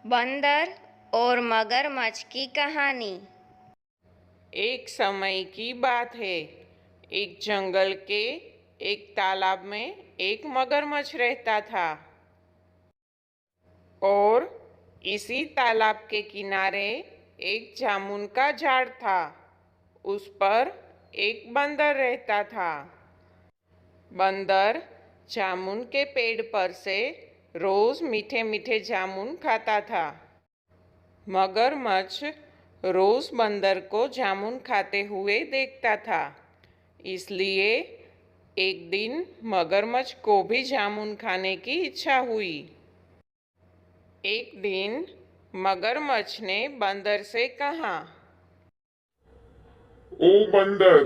बंदर और मगरमच्छ की कहानी। एक समय की बात है। एक जंगल के एक तालाब में एक मगरमच्छ रहता था और इसी तालाब के किनारे एक जामुन का झाड़ था। उस पर एक बंदर रहता था। बंदर जामुन के पेड़ पर से रोज मीठे मीठे जामुन खाता था। मगरमच्छ रोज बंदर को जामुन खाते हुए देखता था, इसलिए एक दिन मगरमच्छ को भी जामुन खाने की इच्छा हुई। एक दिन मगरमच्छ ने बंदर से कहा, ओ बंदर,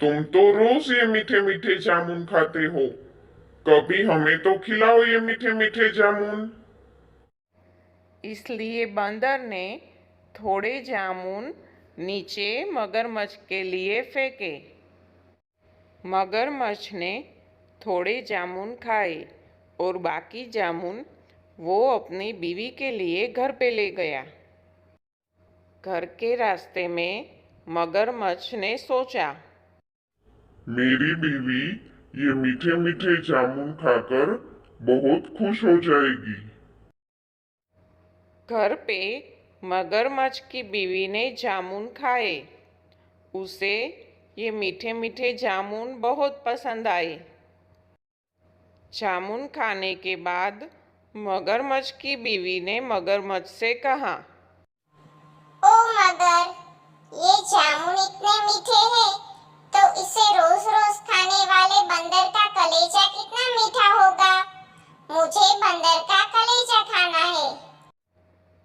तुम तो रोज ये मीठे मीठे जामुन खाते हो, कभी हमें तो खिलाओ ये मीठे मीठे जामुन। इसलिए बंदर ने थोड़े जामुन नीचे मगरमच्छ के लिए फेंके। मगरमच्छ ने थोड़े जामुन खाए और बाकी जामुन वो अपनी बीवी के लिए घर पे ले गया। घर के रास्ते में मगरमच्छ ने सोचा, मेरी बीवी ये मीठे मीठे जामुन खाकर बहुत खुश हो जाएगी। घर पे मगरमच्छ की बीवी ने जामुन खाए। उसे ये मीठे मीठे जामुन बहुत पसंद आए। जामुन खाने के बाद मगरमच्छ की बीवी ने मगरमच्छ से कहा, ओ मगर, ये जामुन इतने मीठे हैं, तो इसे रोज रोज खाने वाले बंदर का कलेजा कितना मीठा होगा। मुझे बंदर का कलेजा खाना है।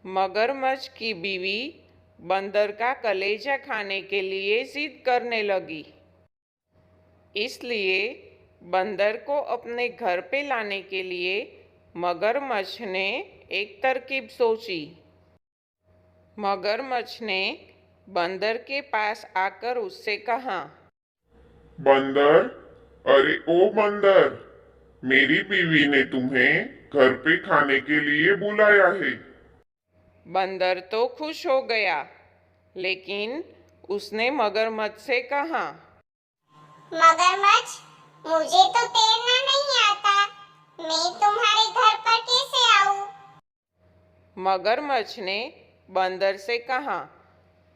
मगरमच्छ की बीवी बंदर का कलेजा खाने के लिए जिद करने लगी। इसलिए बंदर को अपने घर पे लाने के लिए मगरमच्छ ने एक तरकीब सोची। मगरमच्छ ने बंदर के पास आकर उससे कहा, बंदर, अरे ओ बंदर, मेरी बीवी ने तुम्हें घर पे खाने के लिए बुलाया है। बंदर तो खुश हो गया, लेकिन उसने मगरमच्छ से कहा, मगरमच्छ, मुझे तो तैरना नहीं आता, मैं तुम्हारे घर पर कैसे आऊं? मगरमच्छ ने बंदर से कहा,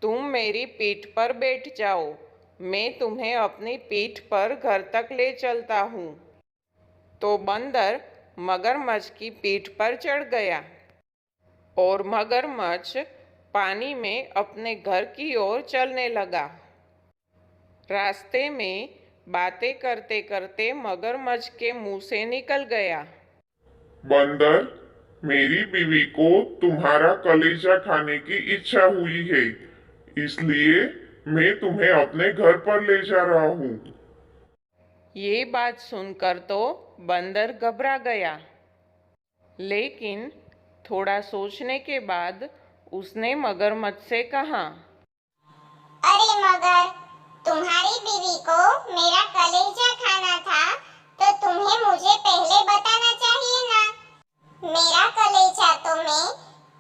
तुम मेरी पीठ पर बैठ जाओ, मैं तुम्हें अपनी पीठ पर घर तक ले चलता हूँ। तो बंदर मगरमच्छ की पीठ पर चढ़ गया और मगरमच्छ पानी में अपने घर की ओर चलने लगा। रास्ते में बातें करते करते मगरमच्छ के मुंह से निकल गया, बंदर, मेरी बीवी को तुम्हारा कलेजा खाने की इच्छा हुई है, इसलिए मैं तुम्हें अपने घर पर ले जा रहा हूँ। ये बात सुनकर तो बंदर घबरा गया, लेकिन थोड़ा सोचने के बाद उसने मगरमच्छ से कहा, अरे मगर, तुम्हारी बीवी को मेरा कलेजा खाना था, तो तुम्हें मुझे पहले बताना चाहिए ना। मेरा कलेजा तो मैं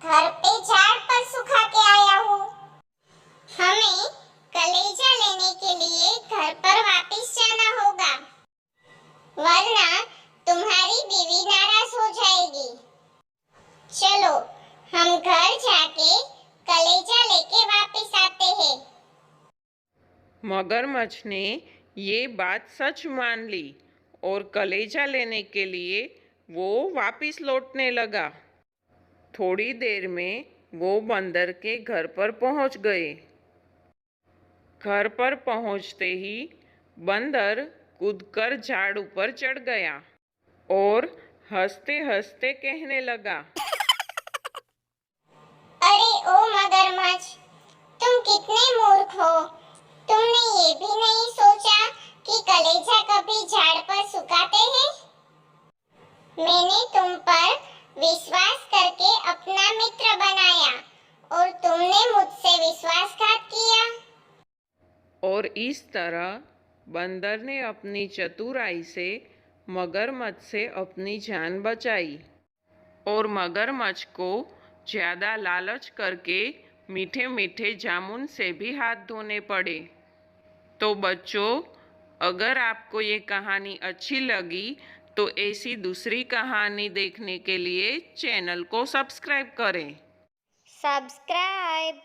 घर पे झाड़ पर सुखा के आया हूँ। हमें कलेजा लेने के लिए घर पर वापस जाना होगा, वरना तुम्हारी बीवी नाराज हो जाएगी। चलो, हम घर जाके कलेजा लेके वापस आते हैं। मगरमच्छ ने ये बात सच मान ली और कलेजा लेने के लिए वो वापस लौटने लगा। थोड़ी देर में वो बंदर के घर पर पहुंच गए। घर पर पहुंचते ही बंदर कूदकर झाड़ ऊपर चढ़ गया और हंसते हंसते कहने लगा, अरे ओ मगरमच्छ, तुम कितने मूर्ख हो। तुमने ये भी नहीं सोचा कि कलेजा कभी झाड़ पर सुखाते हैं। मैंने तुम पर विश्वास करके अपना मित्र बनाया और तुमने मुझसे विश्वासघात किया। और इस तरह बंदर ने अपनी चतुराई से मगरमच्छ से अपनी जान बचाई और मगरमच्छ को ज़्यादा लालच करके मीठे मीठे जामुन से भी हाथ धोने पड़े। तो बच्चों, अगर आपको ये कहानी अच्छी लगी तो ऐसी दूसरी कहानी देखने के लिए चैनल को सब्सक्राइब करें। सब्सक्राइब।